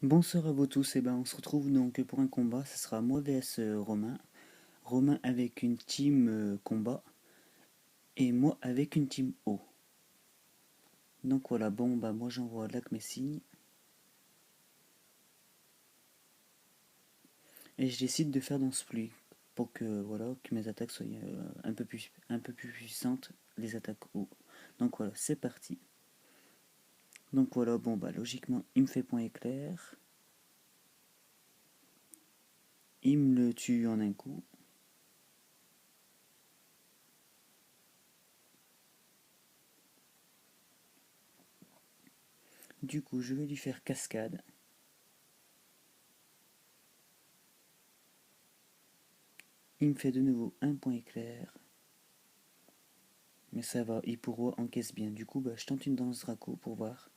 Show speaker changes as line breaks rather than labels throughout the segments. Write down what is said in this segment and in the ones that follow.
Bonsoir à vous tous, et ben on se retrouve donc pour un combat, ce sera moi vs Romain. Romain avec une team combat et moi avec une team haut. Donc voilà, bon bah moi j'envoie lac mes signes et je décide de faire dans ce pluie pour que voilà que mes attaques soient un peu plus puissantes, les attaques haut. Donc voilà, c'est parti. Donc voilà, bon bah logiquement il me fait point éclair, il me le tue en un coup. Du coup je vais lui faire cascade. Il me fait de nouveau un point éclair. Mais ça va, Ipuro encaisse bien. Du coup, bah, je tente une danse Draco pour voir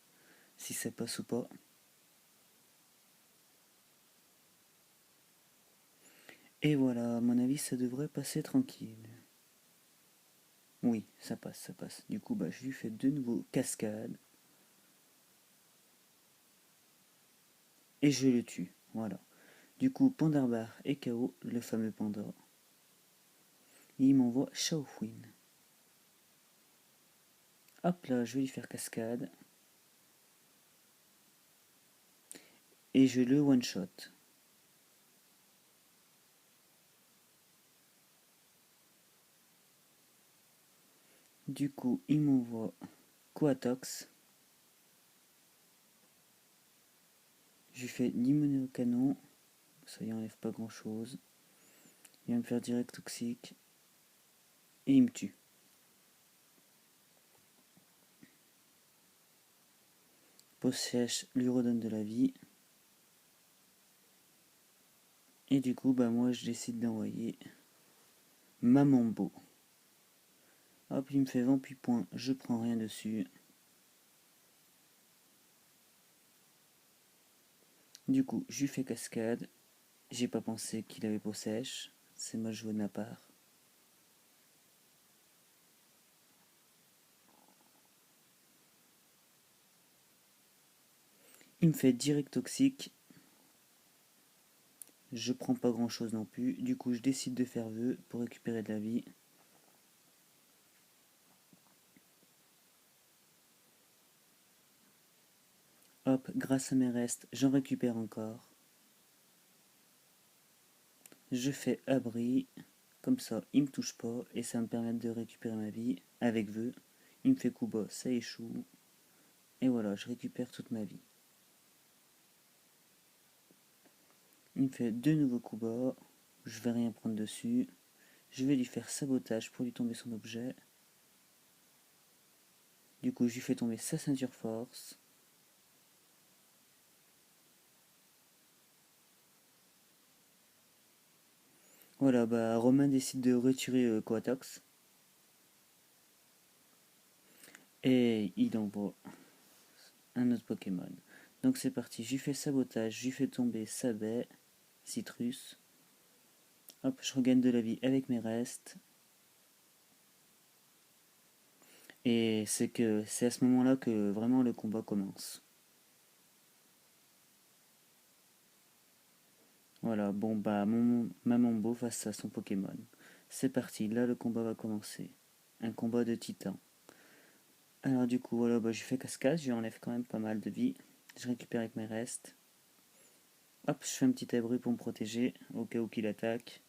si ça passe ou pas. Et voilà, à mon avis, ça devrait passer tranquille. Oui, ça passe, ça passe. Du coup, bah, je lui fais de nouveau cascade. Et je le tue. Voilà. Du coup, Pandarbar et KO, le fameux panda. Et il m'envoie Shaofuin. Hop là, je vais lui faire cascade. Et je le one-shot. Du coup, il m'envoie Coatox. Je lui fais l'immuné au canon. Ça y enlève pas grand chose. Il va me faire direct toxique. Et il me tue. Pause sèche lui redonne de la vie. Et du coup, bah moi je décide d'envoyer Mamambo. Hop, il me fait 28 points, je prends rien dessus. Du coup, je lui fais cascade. J'ai pas pensé qu'il avait peau sèche. C'est mal joué de ma part. Il me fait direct toxique. Je prends pas grand chose non plus. Du coup, je décide de faire vœu pour récupérer de la vie. Hop, grâce à mes restes, j'en récupère encore. Je fais abri. Comme ça, il me touche pas et ça me permet de récupérer ma vie avec vœu. Il me fait coup bas, ça échoue. Et voilà, je récupère toute ma vie. Il me fait deux nouveaux coups bas. Je vais rien prendre dessus. Je vais lui faire sabotage pour lui tomber son objet. Du coup, je lui fais tomber sa ceinture force. Voilà, bah Romain décide de retirer Coatox. Et il envoie un autre Pokémon. Donc c'est parti, je lui fais sabotage, je lui fais tomber sa baie, Citrus. Hop, je regagne de la vie avec mes restes. Et c'est à ce moment-là que vraiment le combat commence. Voilà, bon bah mon Mamambo face à son Pokémon. C'est parti, là le combat va commencer. Un combat de titans. Alors du coup, voilà, bah, je fais cascade, je lui enlève quand même pas mal de vie. Je récupère avec mes restes. Hop, je fais un petit abri pour me protéger, au cas où qu'il attaque.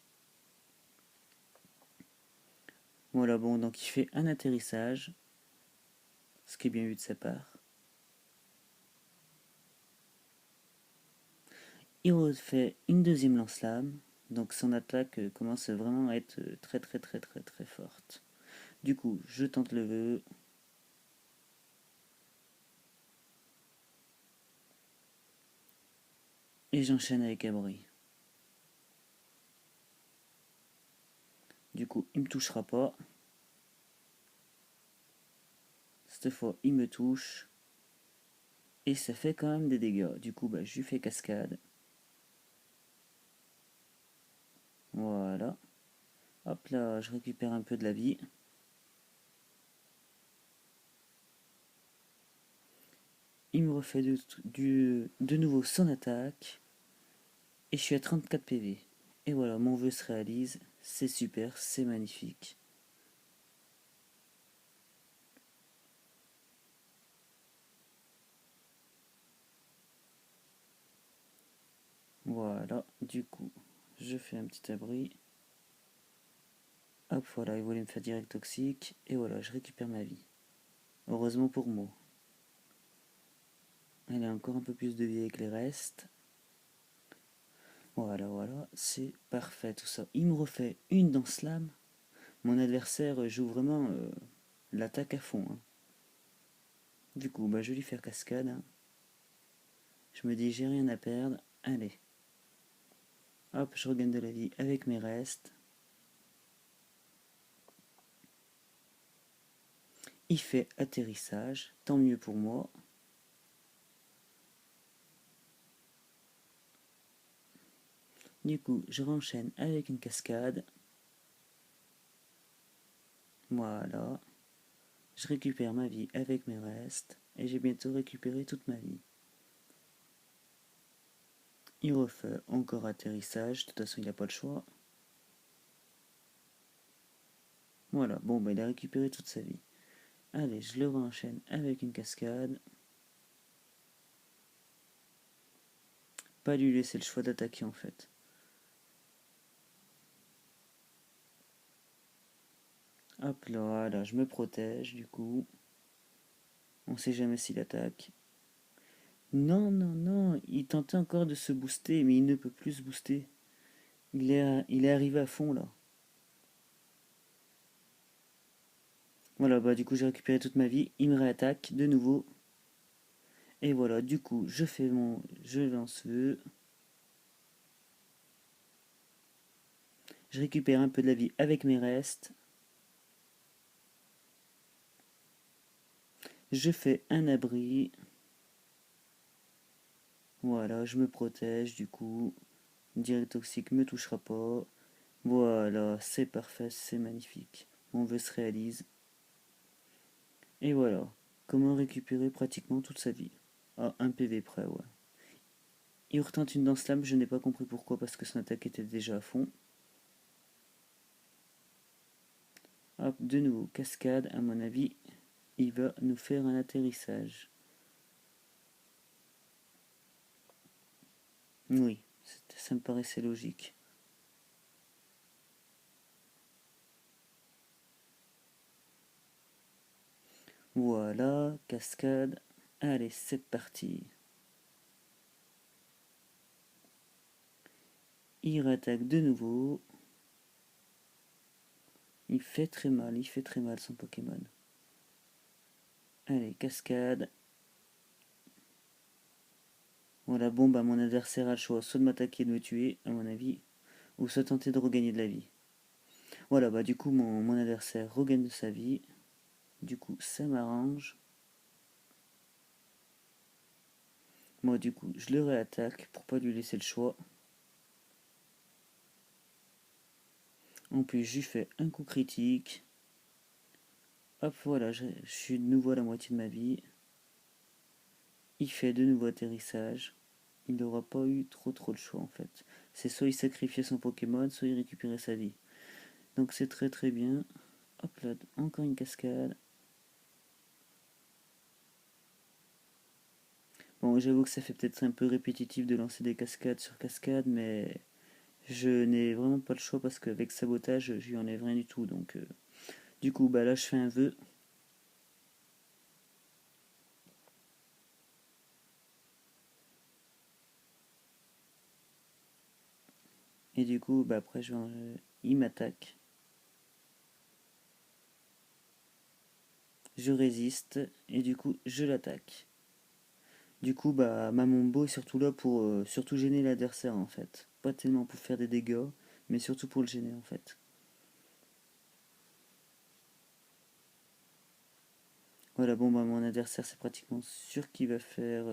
Voilà, bon, donc il fait un atterrissage, ce qui est bien vu de sa part. Il refait une deuxième lance-flamme, donc son attaque commence vraiment à être très très très très très forte. Du coup, je tente le vœu. Et j'enchaîne avec abri. Du coup, il me touchera pas. Cette fois, il me touche. Et ça fait quand même des dégâts. Du coup, bah, je lui fais cascade. Voilà. Hop là, je récupère un peu de la vie. Il me refait de nouveau son attaque. Et je suis à 34 PV. Et voilà, mon vœu se réalise. C'est super, c'est magnifique. Voilà, du coup, je fais un petit abri. Hop, voilà, il voulait me faire direct toxique. Et voilà, je récupère ma vie. Heureusement pour moi. Elle a encore un peu plus de vie avec les restes. Voilà, voilà, c'est parfait tout ça. Il me refait une danse lame. Mon adversaire joue vraiment l'attaque à fond, hein. Du coup, bah, je vais lui faire cascade, hein. Je me dis, j'ai rien à perdre. Allez. Hop, je regagne de la vie avec mes restes. Il fait atterrissage. Tant mieux pour moi. Du coup, je renchaîne avec une cascade. Voilà. Je récupère ma vie avec mes restes. Et j'ai bientôt récupéré toute ma vie. Il refait encore atterrissage. De toute façon, il n'a pas le choix. Voilà. Bon, bah, il a récupéré toute sa vie. Allez, je le renchaîne avec une cascade. Pas lui laisser le choix d'attaquer en fait. Hop là, là, je me protège du coup. On sait jamais s'il attaque. Non, non, non, il tentait encore de se booster, mais il ne peut plus se booster. Il est arrivé à fond là. Voilà, bah du coup j'ai récupéré toute ma vie. Il me réattaque de nouveau. Et voilà, du coup je lance feu. Je récupère un peu de la vie avec mes restes. Je fais un abri. Voilà, je me protège du coup. Direct toxique me touchera pas. Voilà, c'est parfait, c'est magnifique. Mon vœu se réalise. Et voilà, comment récupérer pratiquement toute sa vie. Ah, un PV près, ouais. Il retente une danse lame, je n'ai pas compris pourquoi, parce que son attaque était déjà à fond. Hop, de nouveau, cascade, à mon avis, il va nous faire un atterrissage. Oui, ça me paraissait logique. Voilà, cascade. Allez, c'est parti. Il rattaque de nouveau. Il fait très mal son Pokémon. Allez, cascade. Voilà, bon, bah mon adversaire a le choix soit de m'attaquer et de me tuer, à mon avis, ou soit tenter de regagner de la vie. Voilà, bah du coup, mon adversaire regagne de sa vie. Du coup, ça m'arrange. Moi, du coup, je le réattaque pour pas lui laisser le choix. En plus, je lui fais un coup critique. Hop, voilà, je suis de nouveau à la moitié de ma vie. Il fait de nouveau atterrissage. Il n'aura pas eu trop le choix en fait. C'est soit il sacrifiait son Pokémon, soit il récupérait sa vie. Donc c'est très bien. Hop là, encore une cascade. Bon, j'avoue que ça fait peut-être un peu répétitif de lancer des cascades sur cascades, mais je n'ai vraiment pas le choix parce qu'avec sabotage, je lui enlève rien du tout. Donc, du coup, bah là, je fais un vœu. Et du coup, bah après, il m'attaque. Je résiste et du coup, je l'attaque. Du coup, bah, Mamombo est surtout là pour surtout gêner l'adversaire en fait. Pas tellement pour faire des dégâts, mais surtout pour le gêner en fait. Voilà, bon, bah, mon adversaire, c'est pratiquement sûr qu'il va faire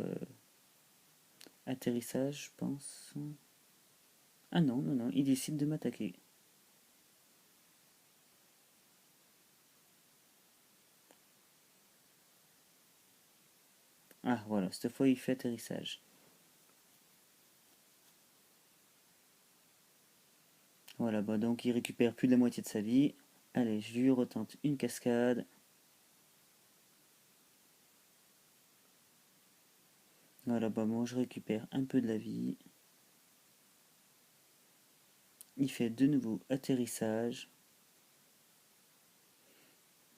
atterrissage, je pense. Ah non, non, non, il décide de m'attaquer. Ah voilà, cette fois il fait atterrissage. Voilà, bah donc il récupère plus de la moitié de sa vie. Allez, je lui retente une cascade. Voilà, bah moi je récupère un peu de la vie. Il fait de nouveau atterrissage.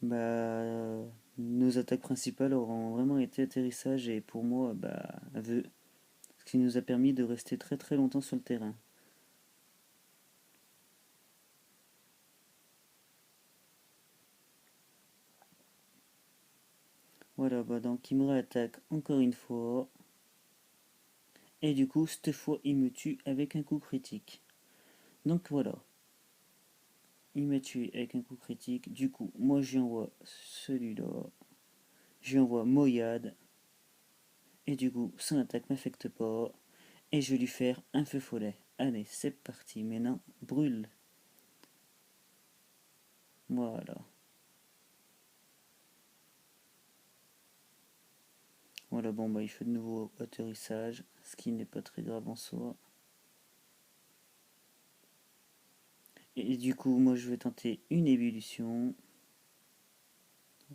Bah, nos attaques principales auront vraiment été atterrissage et pour moi, bah, aveu. Ce qui nous a permis de rester très très longtemps sur le terrain. Voilà, bah donc Kimura attaque encore une fois. Et du coup, cette fois, il me tue avec un coup critique. Donc voilà, il m'a tué avec un coup critique. Du coup, moi, j'y envoie celui-là. J'y envoie Moyad. Et du coup, son attaque m'affecte pas. Et je vais lui faire un feu follet. Allez, c'est parti. Maintenant, brûle. Voilà. Voilà, bon, bah, il fait de nouveau atterrissage. Ce qui n'est pas très grave en soi. Et du coup, moi, je vais tenter une ébullition.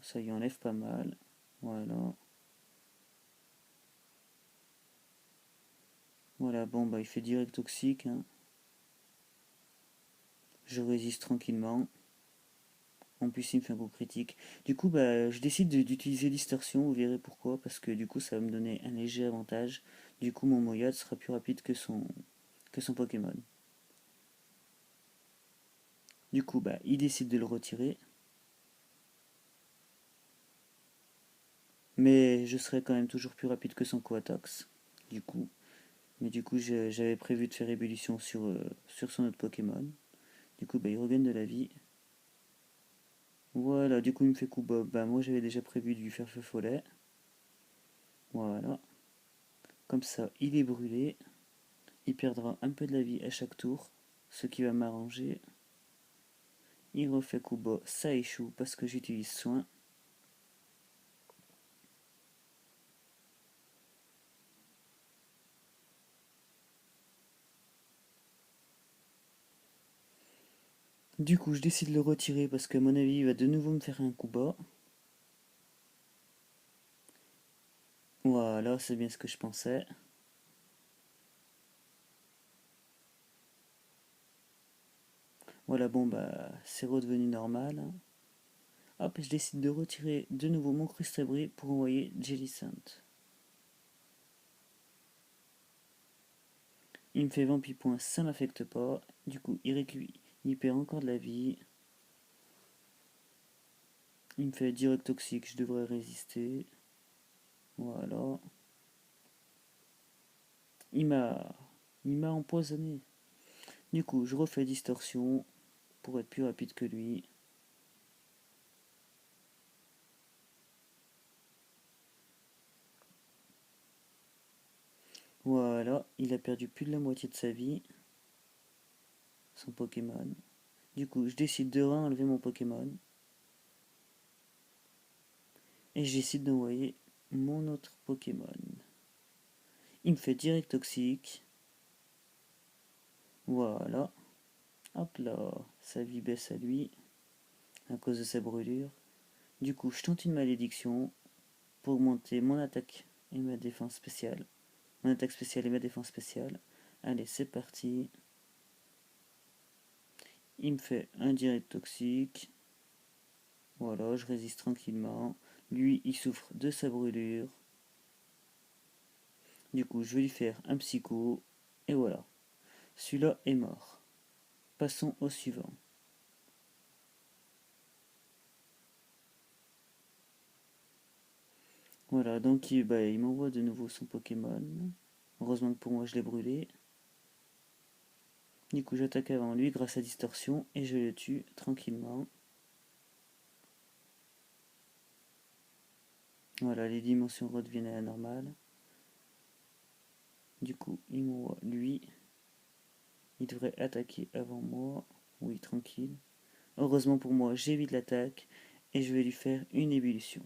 Ça y enlève pas mal. Voilà. Voilà, bon, bah, il fait direct toxique, hein. Je résiste tranquillement. En plus, il me fait un coup critique. Du coup, bah, je décide d'utiliser distorsion. Vous verrez pourquoi. Parce que du coup, ça va me donner un léger avantage. Du coup, mon Moyad sera plus rapide que son Pokémon. Du coup, bah, il décide de le retirer. Mais je serai quand même toujours plus rapide que son Coatox. Du coup. Mais du coup, j'avais prévu de faire ébullition sur son autre Pokémon. Du coup, bah, il regagne de la vie. Voilà, du coup, il me fait coup bob. Bah, moi, j'avais déjà prévu de lui faire feu follet. Voilà. Comme ça, il est brûlé. Il perdra un peu de la vie à chaque tour, ce qui va m'arranger. Il refait coup bas, ça échoue parce que j'utilise soin. Du coup, je décide de le retirer parce que, à mon avis, il va de nouveau me faire un coup bas. Voilà, c'est bien ce que je pensais. Voilà, bon, bah, c'est redevenu normal, hein. Hop, je décide de retirer de nouveau mon Crustabri pour envoyer Jellicent. Il me fait Vampipoint, ça m'affecte pas. Du coup, il perd encore de la vie. Il me fait direct toxique, je devrais résister. Voilà. Il m'a. Il m'a empoisonné. Du coup, je refais distorsion pour être plus rapide que lui. Voilà, il a perdu plus de la moitié de sa vie, son Pokémon. Du coup, je décide de enlever mon Pokémon. Et je décide d'envoyer mon autre Pokémon. Il me fait direct toxique. Voilà. Hop là, sa vie baisse à lui à cause de sa brûlure. Du coup, je tente une malédiction pour augmenter mon attaque et ma défense spéciale. Mon attaque spéciale et ma défense spéciale. Allez, c'est parti. Il me fait un direct toxique. Voilà, je résiste tranquillement. Lui, il souffre de sa brûlure. Du coup, je vais lui faire un psycho. Et voilà. Celui-là est mort. Passons au suivant. Voilà, donc il m'envoie de nouveau son Pokémon. Heureusement que pour moi, je l'ai brûlé. Du coup, j'attaque avant lui grâce à Distorsion et je le tue tranquillement. Voilà, les dimensions redeviennent à la normale. Du coup, il m'envoie lui. Il devrait attaquer avant moi. Oui, tranquille. Heureusement pour moi, j'évite l'attaque et je vais lui faire une ébullition.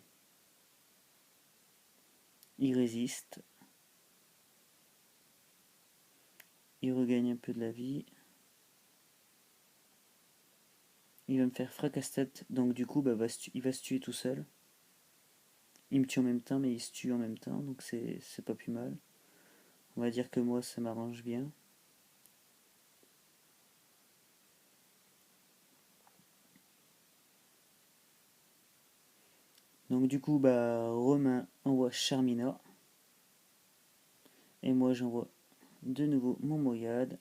Il résiste. Il regagne un peu de la vie. Il va me faire fracasse-tête, donc du coup, il va se tuer tout seul. Il me tue en même temps, mais il se tue en même temps, donc c'est pas plus mal. On va dire que moi, ça m'arrange bien. Donc du coup, Romain envoie Charmina. Et moi, j'envoie de nouveau mon Moyade.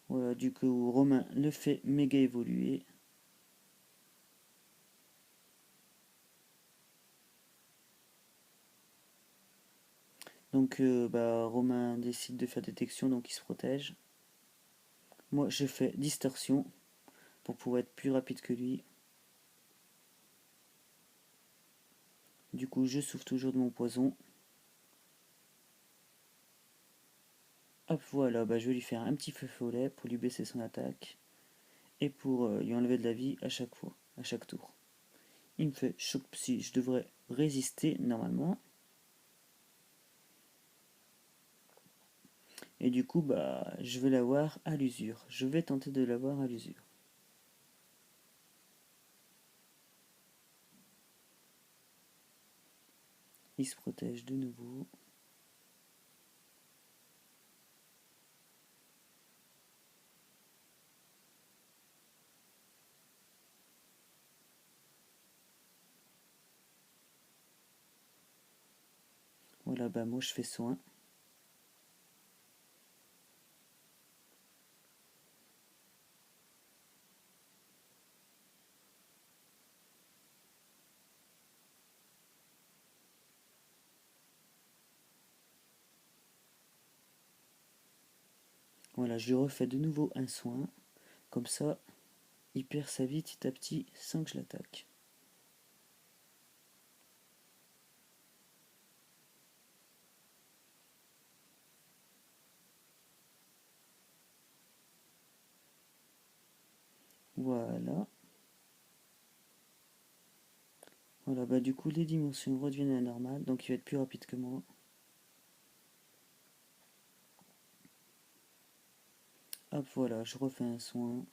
Voilà, du coup, Romain le fait méga évoluer. Donc Romain décide de faire détection, donc il se protège. Moi, je fais distorsion pour pouvoir être plus rapide que lui. Du coup, je souffle toujours de mon poison. Hop, voilà, je vais lui faire un petit feu follet pour lui baisser son attaque. Et pour lui enlever de la vie à chaque fois, à chaque tour. Il me fait choc psy, je devrais résister normalement. Et du coup, je vais l'avoir à l'usure. Je vais tenter de l'avoir à l'usure. Il se protège de nouveau. Voilà, moi je fais soin. Voilà, je lui refais de nouveau un soin. Comme ça, il perd sa vie petit à petit sans que je l'attaque. Voilà. Voilà, du coup, les dimensions redeviennent à la normale, donc il va être plus rapide que moi. Hop, voilà, je refais un soin.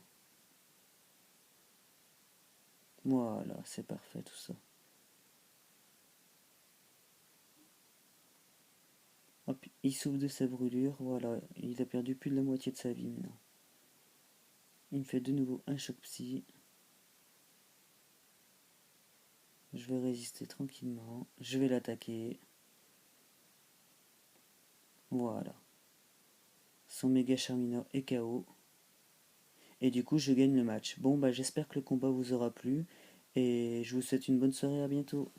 Voilà, c'est parfait tout ça. Hop, il souffre de sa brûlure, voilà, il a perdu plus de la moitié de sa vie maintenant. Il me fait de nouveau un choc psy. Je vais résister tranquillement. Je vais l'attaquer. Voilà. Son méga Charmina est KO. Et du coup, je gagne le match. Bon, j'espère que le combat vous aura plu. Et je vous souhaite une bonne soirée, à bientôt.